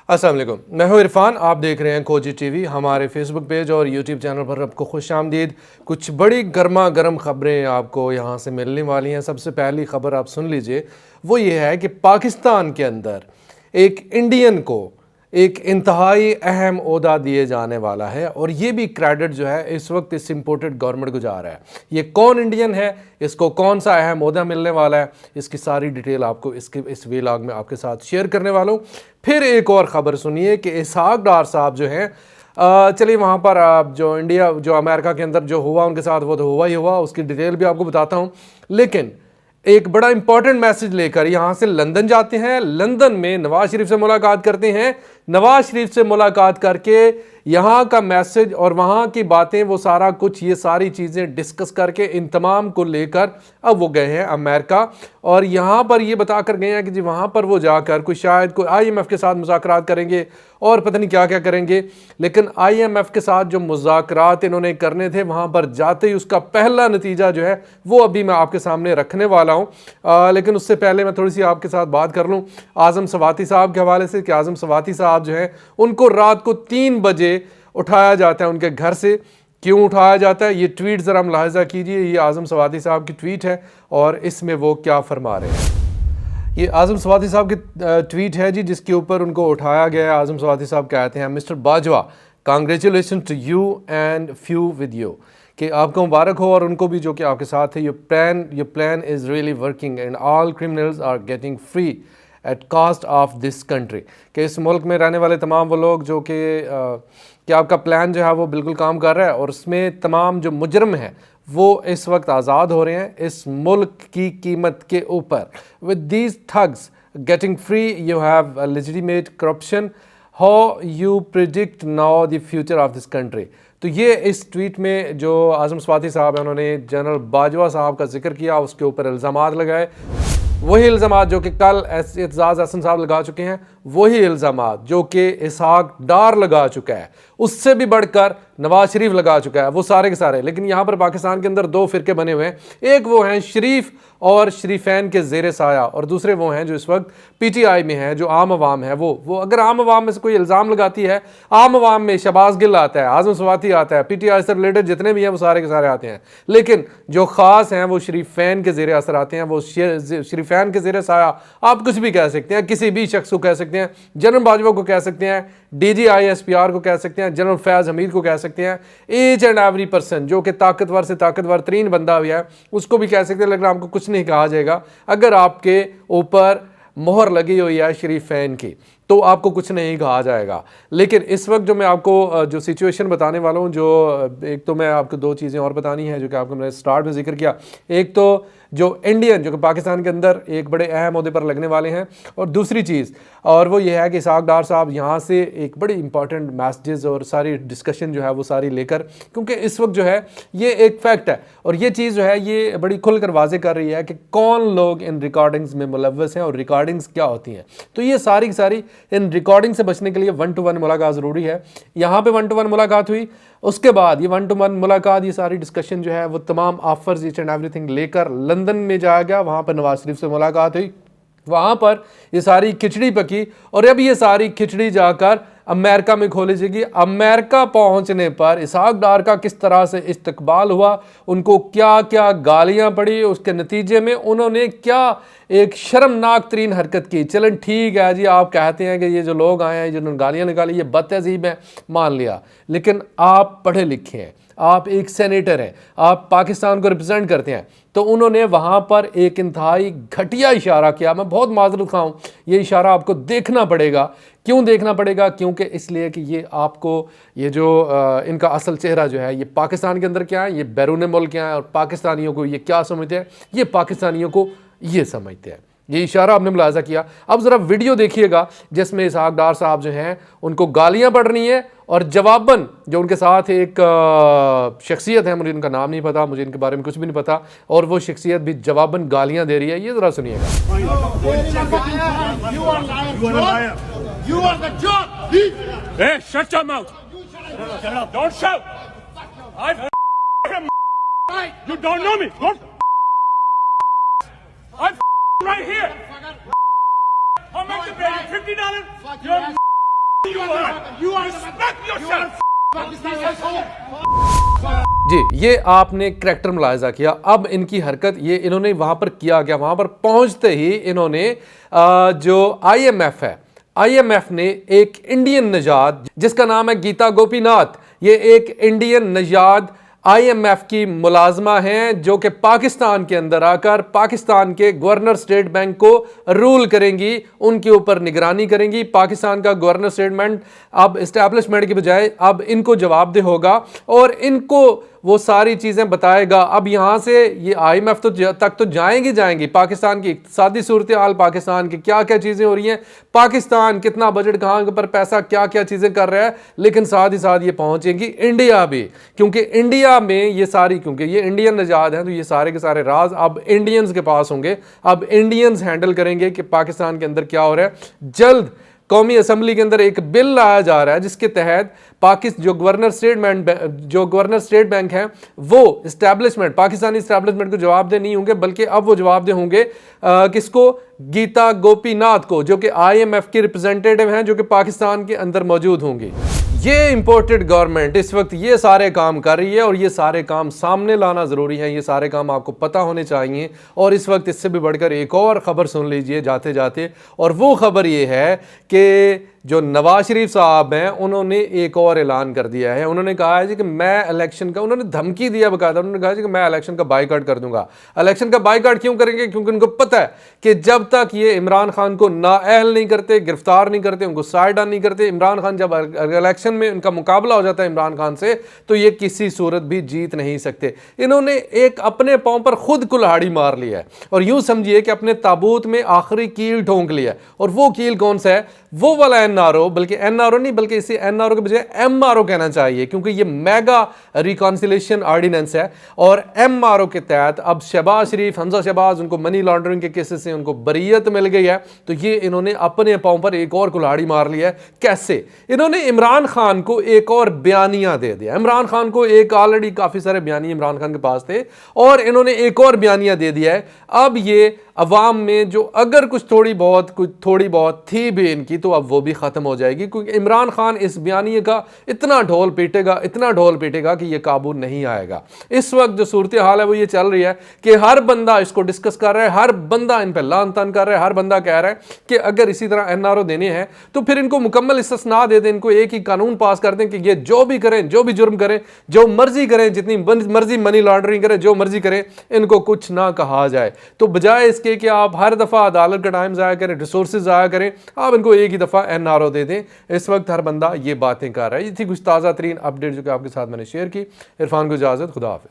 अस्सलाम वालेकुम, मैं हूं इरफान। आप देख रहे हैं खोजी टीवी। हमारे फेसबुक पेज और यूट्यूब चैनल पर आपको खुश आमदीद। कुछ बड़ी गर्मा गर्म खबरें आपको यहां से मिलने वाली हैं। सबसे पहली खबर आप सुन लीजिए, वो ये है कि पाकिस्तान के अंदर एक इंडियन को एक इंतहाई अहम ओहदा दिए जाने वाला है और ये भी क्रेडिट जो है इस वक्त इस इम्पोर्टेड गवर्नमेंट को जा रहा है। ये कौन इंडियन है, इसको कौन सा अहम ओहदा मिलने वाला है, इसकी सारी डिटेल आपको इस व्लॉग में आपके साथ शेयर करने वाला हूँ। फिर एक और ख़बर सुनिए कि इसहाक डार साहब जो हैं, चलिए वहाँ पर आप जो अमेरिका के अंदर जो हुआ उनके साथ वो तो हुआ ही हुआ, उसकी डिटेल भी आपको बताता हूँ। लेकिन एक बड़ा इंपॉर्टेंट मैसेज लेकर यहाँ से लंदन जाते हैं। लंदन में नवाज शरीफ से मुलाकात करते हैं। नवाज शरीफ से मुलाकात करके यहाँ का मैसेज और वहाँ की बातें, वो सारा कुछ, ये सारी चीज़ें डिस्कस करके इन तमाम को लेकर अब वो गए हैं अमेरिका। और यहाँ पर ये बता कर गए हैं कि जी वहाँ पर वो जाकर शायद कोई IMF के साथ मुज़ाकरात करेंगे और पता नहीं क्या क्या करेंगे। लेकिन IMF के साथ जो मुज़ाकरात इन्होंने करने थे, वहाँ पर जाते ही उसका पहला नतीजा जो है वो अभी मैं आपके सामने रखने वाला हूँ। लेकिन उससे पहले मैं थोड़ी सी आपके साथ बात कर लूँ आज़म सवाती साहब के हवाले से कि आज़म सवाती साहब जो हैं उनको रात को 3 बजे उठाया जाता है उनके घर से। क्यों उठाया जाता है, ये ट्वीट ज़रा मुलाहिज़ा कीजिए। ये आज़म सवाती साहब की ट्वीट है और इसमें वो क्या फरमा रहे हैं। ये आज़म सवाती साहब की ट्वीट है जी, जिसके ऊपर उनको उठाया गया है। आज़म सवाती साहब कहते हैं, mister Bajwa, congratulation to you and few with you, कि आपको मुबारक हो और उनको भी जो कि आपके साथ है। Your plan is really working and all criminals are getting free at cost of this country, कि इस मुल्क में रहने वाले तमाम वो लोग जो कि आपका प्लान जो है वो बिल्कुल काम कर रहा है और उसमें तमाम जो मुजरम हैं वो इस वक्त आज़ाद हो रहे हैं इस मुल्क की कीमत के ऊपर। With these thugs getting free you have legitimate corruption, how you predict now the future of this country. तो ये इस ट्वीट में जो आज़म सवाती साहब हैं उन्होंने जनरल बाजवा साहब का जिक्र किया, उसके ऊपर इल्ज़ामात लगाए। वही इल्ज़ामात जो कि कल एतजाज़ हसन साहब लगा चुके हैं, वही इल्ज़ामात जो कि इसहाक डार लगा चुका है, उससे भी बढ़कर नवाज शरीफ लगा चुका है, वो सारे के सारे। लेकिन यहाँ पर पाकिस्तान के अंदर 2 फ़िरके बने हुए हैं। एक वो हैं शरीफ और शरीफैन के ज़ेर साया, और दूसरे वो हैं जो इस वक्त PTI में हैं, जो आम आवाम है। वो अगर आम आवाम में से कोई इल्ज़ाम लगाती है, आम आवाम में शहबाज गिल आता है, आज़म सवाती आता है, PTI से रिलेटेड जितने भी हैं वो सारे के सारे आते हैं। लेकिन जो ख़ास हैं वो शरीफैन के ज़ेर असर आते हैं, वो शरीफैन के ज़ेर साया। आप कुछ भी कह सकते हैं, किसी भी शख्स को कह सकते हैं, जनरल बाजवा को कह सकते हैं, DGI SPR को कह सकते हैं, जनरल फैज़ हमीद को कह सकते हैं, ईच एंड एवरी पर्सन जो कि ताकतवर से ताकतवर तरीन बंदा भी है उसको भी कह सकते हैं। लेकिन आपको कुछ नहीं कहा जाएगा अगर आपके ऊपर मोहर लगी हुई है शरीफैन की, तो आपको कुछ नहीं कहा जाएगा। लेकिन इस वक्त जो मैं आपको जो सिचुएशन बताने वाला हूँ, जो एक तो मैं आपको 2 चीज़ें और बतानी है जो कि आपको मैंने स्टार्ट में जिक्र किया। एक तो जो इंडियन जो कि पाकिस्तान के अंदर एक बड़े अहम ओहदे पर लगने वाले हैं, और दूसरी चीज़ और वो ये है कि इसहाक डार साहब यहाँ से एक बड़ी इंपॉर्टेंट मैसेजेस और सारी डिस्कशन जो है वो सारी लेकर, क्योंकि इस वक्त जो है ये एक फैक्ट है और ये चीज़ जो है ये बड़ी खुलकर वाजे कर रही है कि कौन लोग इन रिकॉर्डिंग्स में मुलव्वस हैं और रिकॉर्डिंग्स क्या होती हैं। तो ये सारी की सारी इन रिकॉर्डिंग से बचने के लिए 1-to-1 मुलाकात ज़रूरी है। यहाँ पे 1-to-1 मुलाकात हुई, उसके बाद ये 1-to-1 मुलाकात, ये सारी डिस्कशन जो है वो तमाम ऑफर्स ईच एंड एवरीथिंग लेकर लंदन में जाया गया। वहाँ पर नवाज शरीफ से मुलाकात हुई, वहाँ पर ये सारी खिचड़ी पकी और अब ये सारी खिचड़ी जाकर अमेरिका में खोली जाएगी। अमेरिका पहुंचने पर इसहाक डार का किस तरह से इस्तकबाल हुआ, उनको क्या क्या गालियां पड़ी, उसके नतीजे में उन्होंने क्या एक शर्मनाक तरीन हरकत की। चलें ठीक है जी, आप कहते हैं कि ये जो लोग आए हैं जिन्होंने गालियां निकाली ये बदतहजीब है, मान लिया। लेकिन आप पढ़े लिखे हैं, आप एक सेनेटर हैं, आप पाकिस्तान को रिप्रेजेंट करते हैं। तो उन्होंने वहाँ पर एक इंतहाई घटिया इशारा किया। मैं बहुत माजरत खाऊँ, ये इशारा आपको देखना पड़ेगा। क्यों देखना पड़ेगा? क्योंकि इसलिए कि ये आपको ये जो इनका असल चेहरा जो है ये पाकिस्तान के अंदर क्या है, ये बैरून मुल्क क्या है और पाकिस्तानियों को ये क्या समझते हैं, ये पाकिस्तानियों को ये समझते हैं। ये इशारा आपने मुलाजा किया। अब ज़रा वीडियो देखिएगा जिसमें इसहाक डार साहब जो हैं उनको गालियां पड़ रही हैं और जवाबन जो उनके साथ एक शख्सियत है, मुझे इनका नाम नहीं पता, मुझे इनके बारे में कुछ भी नहीं पता, और वो शख्सियत भी जवाबन गालियां दे रही है। ये ज़रा सुनिएगा। Right here. How much you pay? $50? जी, ये आपने करैक्टर मुलाहिजा किया। अब इनकी हरकत ये इन्होंने वहां पर किया गया, वहां पर पहुंचते ही इन्होंने जो आईएमएफ है, आईएमएफ ने एक इंडियन नजाद जिसका नाम है गीता गोपीनाथ, ये एक इंडियन नजाद आईएमएफ की मुलाजमा हैं जो कि पाकिस्तान के अंदर आकर पाकिस्तान के गवर्नर स्टेट बैंक को रूल करेंगी, उनके ऊपर निगरानी करेंगी। पाकिस्तान का गवर्नर स्टेट बैंक अब इस्टेब्लिशमेंट की बजाय अब इनको जवाबदेह होगा और इनको वो सारी चीज़ें बताएगा। अब यहाँ से ये आईएमएफ तक तो जाएंगी पाकिस्तान की इक़्तिसादी सूरत हाल, पाकिस्तान की क्या क्या चीज़ें हो रही हैं, पाकिस्तान कितना बजट, कहाँ पर पैसा, क्या क्या चीज़ें कर रहा है, लेकिन साथ ही साथ ये पहुँचेंगी इंडिया भी, क्योंकि इंडिया में ये सारी, क्योंकि ये इंडियन नजाद हैं तो ये सारे के सारे राज अब इंडियंस के पास होंगे। अब इंडियंस हैंडल करेंगे कि पाकिस्तान के अंदर क्या हो रहा है। जल्द कौमी असम्बली के अंदर एक बिल लाया जा रहा है जिसके तहत जो गवर्नर स्टेट बैंक है वो इस्टेब्लिशमेंट, पाकिस्तानी इस्टेब्लिशमेंट को जवाबदेह नहीं होंगे, बल्कि अब वो जवाबदेह होंगे किसको, गीता गोपीनाथ को, जो कि आईएमएफ की रिप्रेजेंटेटिव हैं, जो कि पाकिस्तान के अंदर मौजूद होंगी। ये इंपोर्टेड गवर्नमेंट इस वक्त ये सारे काम कर रही है और ये सारे काम सामने लाना ज़रूरी है, ये सारे काम आपको पता होने चाहिए। और इस वक्त इससे भी बढ़कर एक और ख़बर सुन लीजिए जाते जाते, और वो ख़बर ये है कि जो नवाज शरीफ साहब हैं उन्होंने एक और ऐलान कर दिया है। उन्होंने कहा है जी कि मैं इलेक्शन का, उन्होंने धमकी दिया बकायदा, उन्होंने कहा जी कि मैं इलेक्शन का बाइकआउट कर दूंगा। इलेक्शन का बाइकआउट क्यों करेंगे? क्योंकि उनको पता है कि जब तक ये इमरान खान को नाअहल नहीं करते, गिरफ्तार नहीं करते, उनको साइड ऑन नहीं करते, इमरान खान जब इलेक्शन में उनका मुकाबला हो जाता है इमरान खान से, तो ये किसी सूरत भी जीत नहीं सकते। इन्होंने एक अपने पांव पर खुद कुल्हाड़ी मार लिया है और यूं समझिए कि अपने ताबूत में आखिरी कील ठोंक लिया है। और वो कील कौन सा है? वो वाला एनआरओ, बल्कि एनआरओ नहीं, बल्कि इसे एनआरओ के बजाय एमआरओ कहना चाहिए, क्योंकि ये मेगा रिकॉन्सिलेशन ऑर्डिनेंस है। और एमआरओ के तहत अब शहबाज शरीफ, हमजा शहबाज, उनको मनी लॉन्ड्रिंग के केसेस से उनको बरीयत मिल गई है। तो ये इन्होंने अपने पांव पर एक और कुल्हाड़ी मार लिया है। कैसे? इन्होंने इमरान खान को एक और बयानिया दे दिया। इमरान खान को एक ऑलरेडी काफी सारे बयानिया इमरान खान के पास थे और इन्होंने एक और बयानिया दे दिया है। अब ये अवाम में जो अगर कुछ थोड़ी बहुत थी भी इनकी, तो अब वो भी खत्म हो जाएगी, क्योंकि इमरान खान इस बयानिए का इतना ढोल पीटेगा कि ये काबू नहीं आएगा। इस वक्त जो सूरत हाल है वो ये चल रही है कि हर बंदा इसको डिस्कस कर रहा है, हर बंदा इन पर लान तान कर रहा है, हर बंदा कह रहा है कि अगर इसी तरह एनआरओ देने हैं तो फिर इनको मुकम्मल इस्तिस्ना दे दें, इनको एक ही कानून पास कर दें कि ये जो भी करें, जो भी जुर्म करें, जो मर्जी करें, जितनी मर्जी मनी लॉन्ड्रिंग करें, जो मर्जी करें, इनको कुछ ना कहा जाए। तो बजाय इसके कि आप हर दफ़ा अदालत का टाइम ज़ाया करें, रिसोर्सेज ज़ाया करें, आप इनको एक ही दफ़ा एनआरओ दे दें। इस वक्त हर बंदा ये बातें कर रहा है। ये थी कुछ ताज़ा तरीन अपडेट जो कि आपके साथ मैंने शेयर की। इरफान को इजाज़त, खुदा हाफ़िज़।